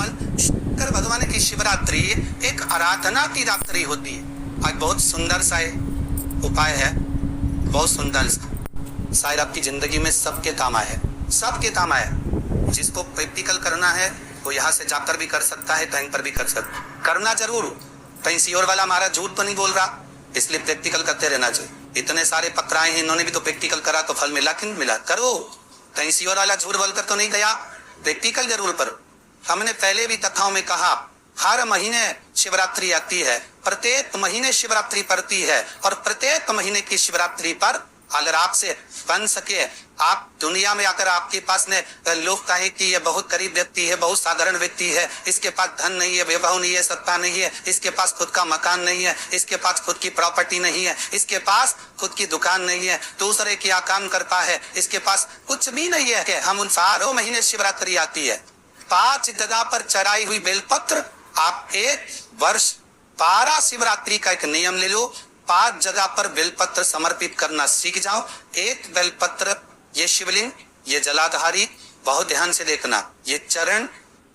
कमल। शंकर भगवान की शिवरात्रि एक आराधना की रात्रि होती है। आज बहुत सुंदर सा उपाय है, बहुत सुंदर सा, शायद आपकी जिंदगी में सबके काम आए, सबके काम आए। जिसको प्रैक्टिकल करना है वो यहाँ से जाकर भी कर सकता है, कहीं पर भी कर सकता है। करना जरूर, कहीं सियोर वाला हमारा झूठ तो नहीं बोल रहा, इसलिए प्रैक्टिकल करते रहना चाहिए। इतने सारे पकड़ाए हैं, इन्होंने भी तो प्रैक्टिकल करा तो फल मिला कि नहीं मिला? करो, कहीं सियोर वाला झूठ बोलकर तो नहीं गया, प्रैक्टिकल जरूर करो। हमने पहले भी कथाओं में कहा, हर महीने शिवरात्रि आती है, प्रत्येक महीने शिवरात्रि पड़ती है, और प्रत्येक महीने की शिवरात्रि पर अगर आपसे बन सके, आप दुनिया में आकर आपके पास ने लोग कहे कि ये बहुत गरीब व्यक्ति है, बहुत साधारण व्यक्ति है, इसके पास धन नहीं है, वैभव नहीं है, सत्ता नहीं है, इसके पास खुद का मकान नहीं है, इसके पास खुद की प्रॉपर्टी नहीं है, इसके पास खुद की दुकान नहीं है, दूसरे क्या काम करता है, इसके पास कुछ भी नहीं है। हम उन सारों महीने शिवरात्रि आती है, 5 जगह पर चढ़ाई हुई बेलपत्र, आप एक वर्ष 12 शिवरात्रि का एक नियम ले लो, 5 जगह पर बेलपत्र समर्पित करना सीख जाओ। एक बेलपत्र, ये शिवलिंग, ये जलाधारी, बहुत ध्यान से देखना, ये चरण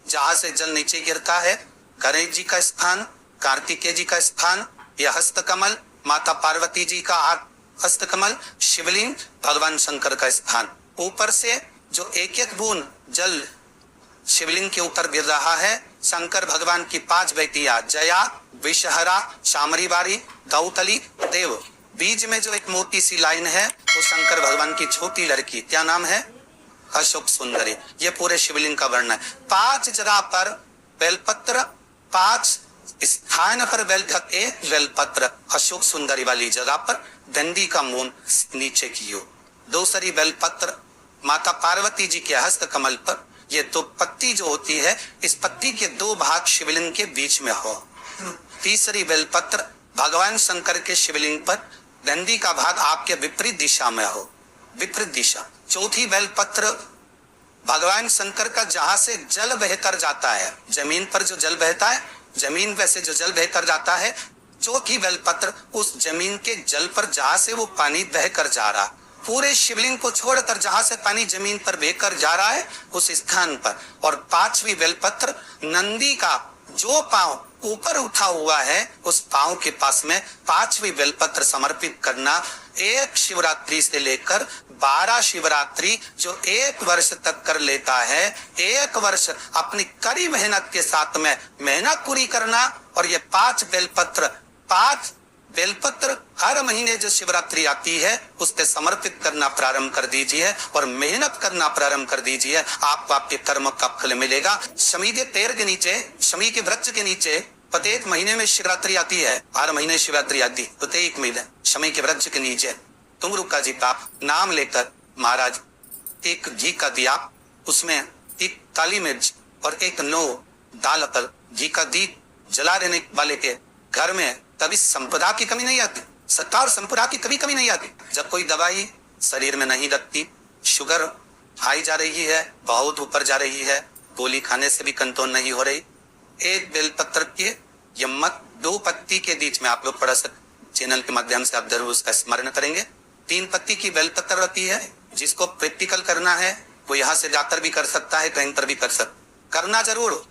जहां से जल नीचे गिरता है, गणेश जी का स्थान, कार्तिकेय जी का स्थान, यह हस्तकमल, माता पार्वती जी का हस्तकमल, शिवलिंग, भगवान शंकर का स्थान। ऊपर से जो एक एक बूंद जल शिवलिंग के ऊपर गिर रहा है, शंकर भगवान की 5 बेटियां, जया, विषहरा, शामरी बारी, गौतली, देव। बीच में जो एक मोटी सी लाइन है वो शंकर भगवान की छोटी लड़की, क्या नाम है? अशोक सुंदरी। ये पूरे शिवलिंग का वर्णन है। 5 जगह पर बेलपत्र, 5 स्थान पर बेलपत्र, एक बेलपत्र अशोक सुंदरी वाली जगह पर डंडी का मून नीचे की ओर, दूसरी बेलपत्र माता पार्वती जी के हस्त कमल पर, ये 2 पत्ती जो होती है, इस पत्ती के 2 भाग शिवलिंग के बीच में हो। तीसरी बेलपत्र भगवान शंकर के शिवलिंग पर, डंडी का भाग आपके विपरीत दिशा में हो, विपरीत दिशा। चौथी बेलपत्र भगवान शंकर का जहां से जल बहकर जाता है, जमीन पर जो जल बहता है, जमीन पे से जो जल बहकर जाता है, चौथी बेलपत्र उस जमीन के जल पर जहां से वो पानी बहकर जा रहा, पूरे शिवलिंग को छोड़कर जहां से पानी जमीन पर बहकर जा रहा है उस स्थान पर। और 5वीं बेलपत्र नंदी का जो पांव ऊपर उठा हुआ है उस पांव के पास में 5वीं बेलपत्र समर्पित करना। एक शिवरात्रि से लेकर 12 शिवरात्रि जो 1 वर्ष तक कर लेता है, 1 वर्ष अपनी कड़ी मेहनत के साथ में मेहनत पूरी करना। और ये 5 बेलपत्र हर महीने जो शिवरात्रि आती है उससे समर्पित करना प्रारंभ कर दीजिए और मेहनत करना प्रारंभ कर दीजिए, आपको आपके कर्म का फल मिलेगा। शमी के पेड़ के नीचे, शमी के वृक्ष के नीचे प्रत्येक महीने में शिवरात्रि आती है, हर महीने शिवरात्रि आती है, प्रत्येक महीने शमी के वृक्ष के नीचे तुंगरू का जी पाप नाम लेकर महाराज एक घी का दिया, उसमें एक काली मिर्च और एक 9 डालकर घी का दीप जला देने वाले के घर में तभी संपदा की कमी नहीं आती, सत्ता और संपदा की कभी कमी नहीं आती। जब कोई दवाई शरीर में नहीं लगती, शुगर हाई जा रही है, बहुत ऊपर जा रही है, गोली खाने से भी कंट्रोल नहीं हो रही, एक बेलपत्र के यमक 2 पत्ती के बीच में आप लोग पढ़ सकते, चैनल के माध्यम से आप जरूर उसका स्मरण करेंगे। 3 पत्ती की बेलपत्र रहती है, जिसको प्रैक्टिकल करना है वो यहाँ से जाकर भी कर सकता है, कहीं पर भी कर सकता, करना जरूर।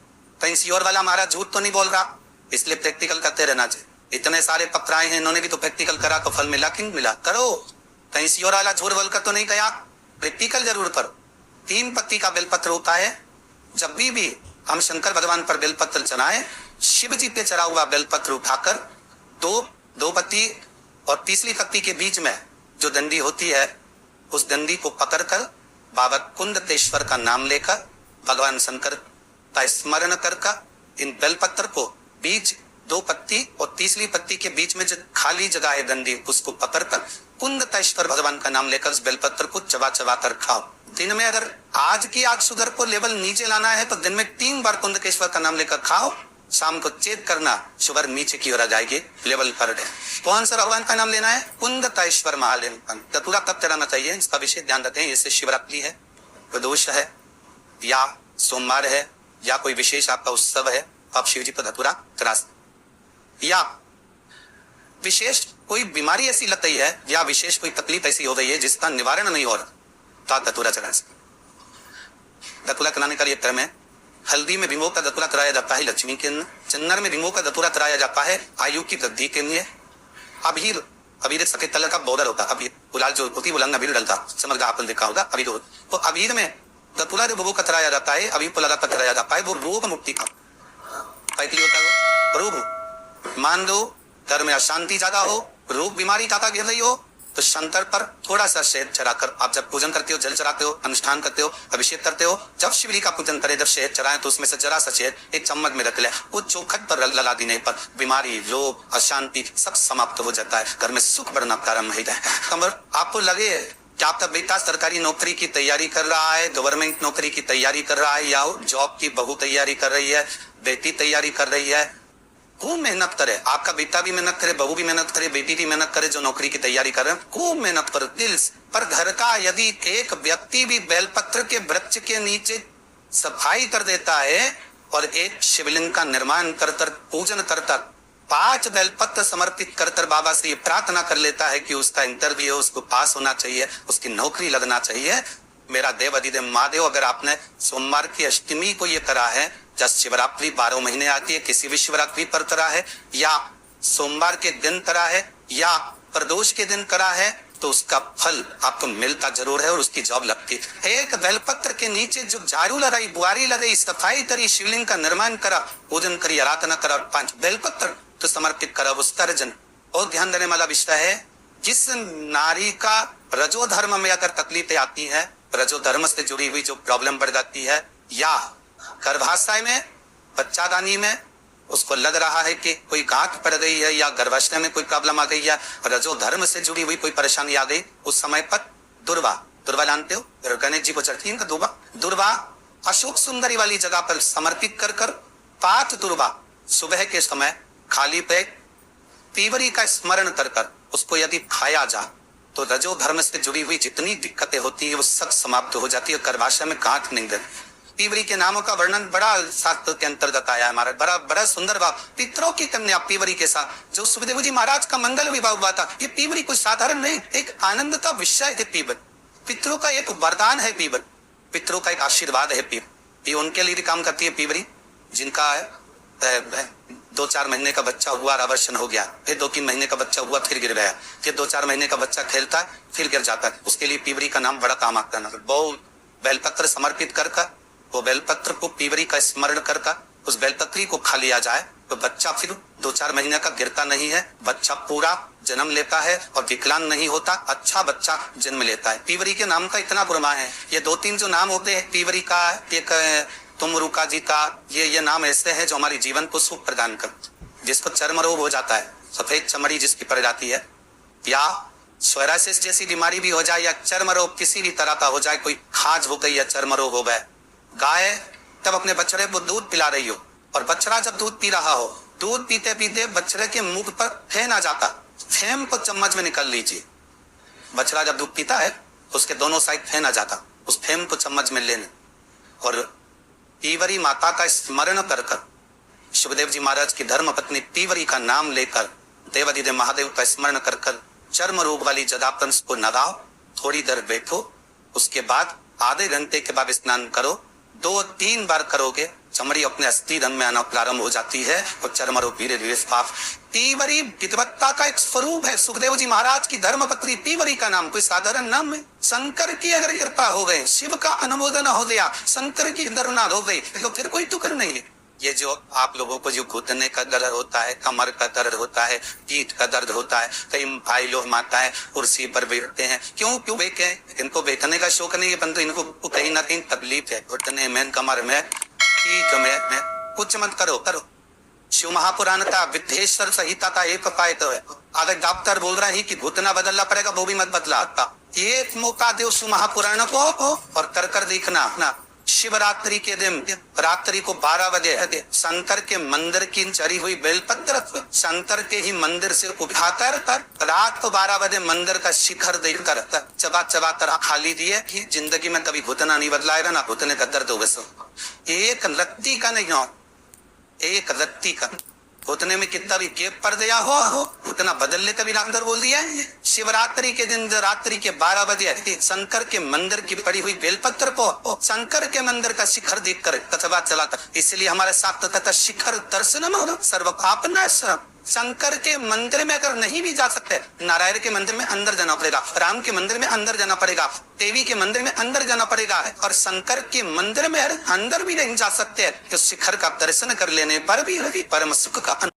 कहीं सियोर वाला हमारा झूठ तो नहीं बोल रहा, इसलिए प्रैक्टिकल करते रहना चाहिए। इतने सारे पकड़ाए हैं, इन्होंने भी तो प्रैक्टिकल करा तो फल मिला कि नहीं मिला? करो, कहीं सियोर वाला झूठ बोलकर तो नहीं गया, प्रैक्टिकल जरूर करो। 3 पत्ती का बेलपत्र होता है। जब भी हम शंकर भगवान पर बेलपत्र चढ़ाएं, शिव जी पे चढ़ा हुआ बेलपत्र उठाकर 2 पत्ती और तीसरी पत्ती के बीच में जो डंडी होती है उस डंडी को पकड़कर बाबा कुंदतेश्वर का नाम लेकर भगवान शंकर का स्मरण कर इन बेलपत्र को बीच 2 पत्ती और तीसरी पत्ती के बीच में जो खाली जगह है डंडी, उसको पकड़कर कुंदतेश्वर भगवान का नाम लेकर उस बेलपत्र को चबा चबा कर खाओ। दिन में अगर आज की आग शुगर को लेवल नीचे लाना है तो दिन में 3 बार कुंदकेश्वर का नाम लेकर खाओ, शाम को चेक करना शुगर नीचे की ओर आ जाएगी, लेवल पर है। कौन सा भगवान का नाम लेना है? कुंदतेश्वर महादेव। धतूरा कब चढ़ाना चाहिए इसका विशेष ध्यान रखें। इससे शिवरात्रि है, प्रदोष है, या सोमवार है, या कोई विशेष आपका उत्सव है, आप शिव जी पर धतूरा चढ़ा सकते। या विशेष कोई बीमारी ऐसी लग गई है या विशेष कोई तकलीफ ऐसी हो गई है जिसका निवारण नहीं हो रहा तो आप धतूरा चढ़ा सकते। धतूरा कराने का ये क्रम है, हल्दी में भिंगो का धतूरा तराया जाता है लक्ष्मी के लिए, चन्नर में भिंगो का धतूरा तराया जाता है आयु की वृद्धि के लिए। अबीर, अबीर एक सफेद कलर का बॉर्डर होता है, अबीर गुलाल जो होती है वो रंग अबीर डलता, समझ गया आपने देखा होगा अबीर हो। तो अबीर में धतूरा जो भिंगो का तराया जाता है, अबीर को लगातार तराया जाता है, वो रोग मुक्ति का के लिए होता है। वो रोग मान लो घर में अशांति ज्यादा हो, रोग बीमारी ज्यादा घेर रही हो, तो शंकर पर थोड़ा सा शहद चढ़ाकर आप जब पूजन करते हो, जल चढ़ाते हो, अनुष्ठान करते हो, अभिषेक करते हो, जब शिवलिंग का पूजन करें, जब शहद चढ़ाएं तो उसमें से जरा सा शहद एक चम्मच में रख ले, वो चौखट पर लगा देने पर बीमारी, रोग, अशांति सब समाप्त हो जाता है, घर में सुख बढ़ना प्रारंभ हो जाए। कमर आपको लगे क्या आपका बेटा सरकारी नौकरी की तैयारी कर रहा है, गवर्नमेंट नौकरी की तैयारी कर रहा है, या जॉब की बहू तैयारी कर रही है, बेटी तैयारी कर रही है, खूब मेहनत करे, आपका बेटा भी मेहनत करे, बहू भी मेहनत करे, बेटी भी मेहनत करे, जो नौकरी की तैयारी कर रहे हैं खूब मेहनत कर दिल से। पर घर का यदि एक व्यक्ति भी बेलपत्र के वृक्ष के नीचे सफाई कर देता है और एक शिवलिंग का निर्माण कर पूजन कर 5 बेलपत्र समर्पित कर बाबा से ये प्रार्थना कर लेता है कि उसका इंटरव्यू हो, उसको पास होना चाहिए, उसकी नौकरी लगना चाहिए, मेरा देव अधिदेव महादेव, अगर आपने सोमवार की अष्टमी को ये करा है, जब शिवरात्रि 12 महीने आती है, किसी भी शिवरात्रि पर करा है, या सोमवार के दिन करा है, या प्रदोष के दिन करा है, तो उसका फल आपको मिलता जरूर है और उसकी जॉब लगती है। एक बेलपत्र के नीचे जो झाड़ू लगाई, बुआरी लगाई, सफाई करी, शिवलिंग का निर्माण करा, पूजन करी, आराधना करा, 5 बेलपत्र तो समर्पित करा, उस तर्जन। और ध्यान देने वाला विषय है, जिस नारी का रजो धर्म में अगर तकलीफें आती है, रजो धर्म से जुड़ी हुई जो प्रॉब्लम बढ़ जाती है, या गर्भाशय में, बच्चादानी में उसको लग रहा है कि कोई गांठ पड़ गई है, या गर्भाशय में कोई प्रॉब्लम आ गई है, रजो धर्म से जुड़ी हुई कोई परेशानी आ गई, उस समय पर दुर्वा, दुर्वा जानते हो, गणेश जी को चढ़ती है दुर्वा, दुर्वा अशोक सुंदरी वाली जगह पर समर्पित कर 5 दुर्वा सुबह के समय खाली पेट पीवरी का स्मरण कर उसको यदि खाया जा तो रजो धर्म से जुड़ी हुई जितनी दिक्कतें होती है वो सब समाप्त हो जाती है, गर्भाशय में गांठ नहीं देती। पीवरी के नामों का वर्णन बड़ा शास्त्र के अंतर्गत आया है, हमारा बड़ा सुंदर भाव। पितरों की कन्या पीवरी के साथ जो सुखदेव जी महाराज का मंगल विवाह हुआ था, ये पीवरी कोई साधारण नहीं, एक आनंद का विषय है पीवर, पितरों का एक वरदान है पीवर, पितरों का एक आशीर्वाद है पीवर। ये उनके लिए भी काम करती है पीवरी जिनका 2-4 महीने का बच्चा हुआ, आवर्षण हो गया, फिर 2-3 महीने का बच्चा हुआ, फिर गिर गया, फिर 2-4 महीने का बच्चा खेलता है, फिर गिर जाता है, उसके लिए पीवरी का नाम बड़ा काम आता है। बहुत बेलपत्र समर्पित कर वो बेलपत्र को पीवरी का स्मरण कर उस बेलपत्री को खा लिया जाए तो बच्चा फिर 2-4 महीने का गिरता नहीं है, बच्चा पूरा जन्म लेता है और विकलांग नहीं होता, अच्छा बच्चा जन्म लेता है। पीवरी के नाम का इतना बुरमा है। ये 2-3 जो नाम होते हैं पीवरी का, एक तुमरुका जी का, ये नाम ऐसे हैं जो हमारी जीवन को सुख प्रदान करते। जिसको चर्म रोग हो जाता है, सफेद चमड़ी जिसकी पड़ जाती है, या सोरासिस जैसी बीमारी भी हो जाए, या चर्म रोग किसी भी तरह का हो जाए, कोई खाज हो गई या चर्म रोग हो गए, गाय तब अपने बछड़े को दूध पिला रही हो और बछड़ा जब दूध पी रहा हो, दूध पीते पीते बछड़े के मुंह पर फेन आ जाता, फेम को चम्मच में निकल लीजिए। बछड़ा जब दूध पीता है उसके दोनों साइड फेन आ जाता, उस फेम को चम्मच में लेने और पीवरी माता का स्मरण कर सुखदेव जी महाराज की धर्म पत्नी पीवरी का नाम लेकर देवाधिदेव महादेव का स्मरण कर चर्म रोग वाली जगह पर उसको नगाओ, थोड़ी देर बैठो, उसके बाद आधे घंटे के बाद स्नान करो, 2-3 बार करोगे, चमड़ी अपने अस्थि रंग में आना प्रारंभ हो जाती है और चर्म रोग धीरे धीरे साफ। पीवरी विद्वत्ता का एक स्वरूप है। सुखदेव जी महाराज की धर्मपत्नी पीवरी का नाम कोई साधारण नाम है। शंकर की अगर कृपा हो गई, शिव का अनुमोदन हो गया, शंकर की दरुनाद हो गई, तो फिर कोई टुकर नहीं है। ये जो आप लोगों को जो घुटने का दर्द होता है, कमर का दर्द होता है, पीठ का दर्द होता है, कई भाई लोग माताएं कुर्सी पर बैठते हैं, क्यों बैठे? इनको बैठने का शौक नहीं है, परंतु इनको कहीं ना कहीं तकलीफ है, घुटने में, कमर में, पीठ में। कुछ मत करो। शिव महापुराण का विद्येश्वर संहिता का एक उपाय तो है, अगर डॉक्टर बोल रहा है कि घुटना बदलना पड़ेगा, वो भी मत बदला। एक मौका दो शिव महापुराण को और कर देखना ना। शिवरात्रि के दिन रात्रि को 12 बजे शंकर के मंदिर की चढ़ी हुई बेलपत्र शंकर के ही मंदिर से उठाकर रात को 12 बजे मंदिर का शिखर देखकर चबा कर खा लीजिए। जिंदगी में कभी घुटना नहीं बदलाएगा, ना घुटने का दर्द होगा। एक रत्ती का नहीं हो, एक रत्ती का उतने में कितना भी गेप पड़ गया हो उतना बदल ले, कभी अंदर बोल दिया है। शिवरात्रि के दिन रात्रि के 12 बजे शंकर के मंदिर की पड़ी हुई बेलपत्र को शंकर के मंदिर का शिखर देखकर कथवा चलाता, इसलिए हमारे साथ तथा शिखर दर्शनम सर्व पापनाशम। शंकर के मंदिर में अगर नहीं भी जा सकते, नारायण के मंदिर में अंदर जाना पड़ेगा, राम के मंदिर में अंदर जाना पड़ेगा, देवी के मंदिर में अंदर जाना पड़ेगा, और शंकर के मंदिर में अंदर भी नहीं जा सकते तो शिखर का दर्शन कर लेने पर भी परम सुख का